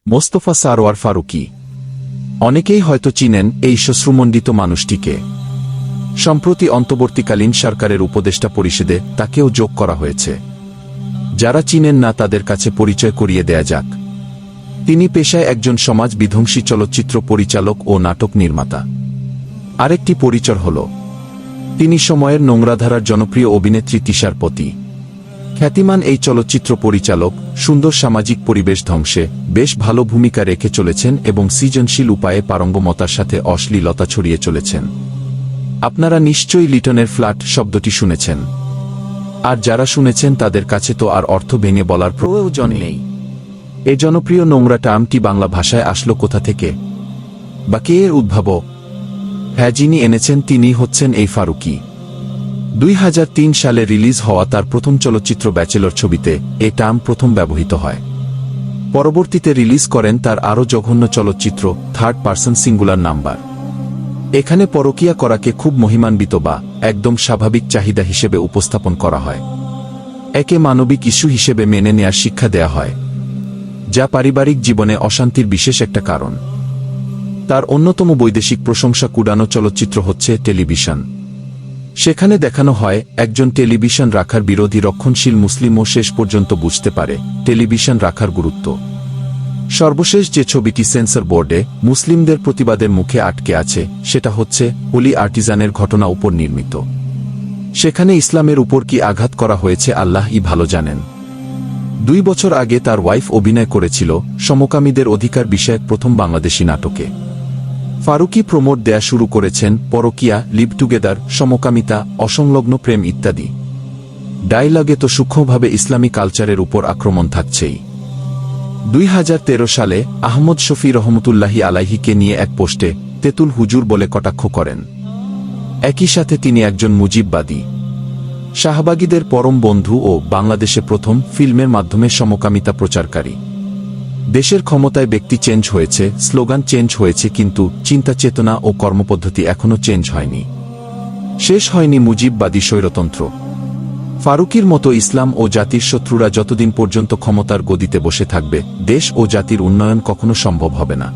মোস্তফা সারোয়ার ফারুকী। অনেকেই হয়তো চিনেন এই শ্মশ্রুমণ্ডিত মানুষটিকে। সম্প্রতি অন্তর্বর্তীকালীন সরকারের উপদেষ্টা পরিষদে তাকেও যোগ করা হয়েছে। যারা চিনেন না তাদের কাছে পরিচয় করিয়ে দেয়া যাক। তিনি পেশায় একজন সমাজ বিধ্বংসী চলচ্চিত্র পরিচালক ও নাটক নির্মাতা। আরেকটি পরিচয় হল তিনি সময়ের নোংরাধারার জনপ্রিয় অভিনেত্রী তিশার পতি। খ্যাতিমান এই চলচ্চিত্র পরিচালক সুন্দর সামাজিক পরিবেশ ধ্বংসে বেশ ভালো ভূমিকা রেখে চলেছেন এবং সৃজনশীল উপায়ে পারঙ্গমতার সাথে অশ্লীলতা ছড়িয়ে চলেছেন। আপনারা নিশ্চয়ই লিটনের ফ্ল্যাট শব্দটি শুনেছেন। আর যারা শুনেছেন তাদের কাছে তো আর অর্থ ভেঙে বলার প্রয়োজন নেই। এ জনপ্রিয় নোংরা টার্মটি বাংলা ভাষায় আসলো কোথা থেকে, বা কে এর উদ্ভাবক? হ্যাঁ, যিনি এনেছেন তিনি হচ্ছেন এই ফারুকী। 2003 সালে রিলিজ হওয়া তার প্রথম চলচ্চিত্র ব্যাচেলর ছবিতে এ টার্ম প্রথম ব্যবহৃত হয়। পরবর্তীতে রিলিজ করেন তার আরও জঘন্য চলচ্চিত্র থার্ড পারসন সিঙ্গুলার নাম্বার। এখানে পরকীয়া করাকে খুব মহিমান্বিত বা একদম স্বাভাবিক চাহিদা হিসেবে উপস্থাপন করা হয়। একে মানবিক ইস্যু হিসেবে মেনে নেয়ার শিক্ষা দেয়া হয়, যা পারিবারিক জীবনে অশান্তির বিশেষ একটা কারণ। তার অন্যতম বৈদেশিক প্রশংসা কুড়ানো চলচ্চিত্র হচ্ছে টেলিভিশন। সেখানে দেখানো হয় একজন টেলিভিশন রাখার বিরোধী রক্ষণশীল মুসলিমও শেষ পর্যন্ত বুঝতে পারে টেলিভিশন রাখার গুরুত্ব। সর্বশেষ যে ছবিটি সেন্সর বোর্ডে মুসলিমদের প্রতিবাদের মুখে আটকে আছে সেটা হচ্ছে হোলি আর্টিজানের ঘটনা উপর নির্মিত। সেখানে ইসলামের উপর কি আঘাত করা হয়েছে আল্লাহই ভালো জানেন। 2 বছর আগে তার ওয়াইফ অভিনয় করেছিল সমকামীদের অধিকার বিষয়ক প্রথম বাংলাদেশি নাটকে। ফারুকী প্রমোট দেয়া শুরু করেছেন পরকীয়া, লিভ টুগেদার, সমকামিতা, অসংলগ্ন প্রেম ইত্যাদি। ডায়লগে তো সূক্ষ্মভাবে ইসলামী কালচারের উপর আক্রমণ থাকছেই। 2013 সালে আহমদ শফি রহমতুল্লাহি আলাইহিকে নিয়ে এক পোস্টে তেতুল হুজুর বলে কটাক্ষ করেন। একই সাথে তিনি একজন মুজিববাদী, শাহবাগীদের পরম বন্ধু ও বাংলাদেশে প্রথম ফিল্মের মাধ্যমে সমকামিতা প্রচারকারী। দেশের ক্ষমতায় ব্যক্তি চেঞ্জ হয়েছে, স্লোগান চেঞ্জ হয়েছে, কিন্তু চিন্তা চেতনা ও কর্মপদ্ধতি এখনও চেঞ্জ হয়নি। শেষ হয়নি মুজিববাদী স্বৈরতন্ত্র। ফারুকীর মতো ইসলাম ও জাতির শত্রুরা যতদিন পর্যন্ত ক্ষমতার গদিতে বসে থাকবে দেশ ও জাতির উন্নয়ন কখনো সম্ভব হবে না।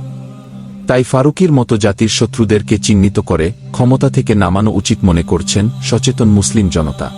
তাই ফারুকীর মতো জাতির শত্রুদেরকে চিহ্নিত করে ক্ষমতা থেকে নামানো উচিত মনে করছেন সচেতন মুসলিম জনতা।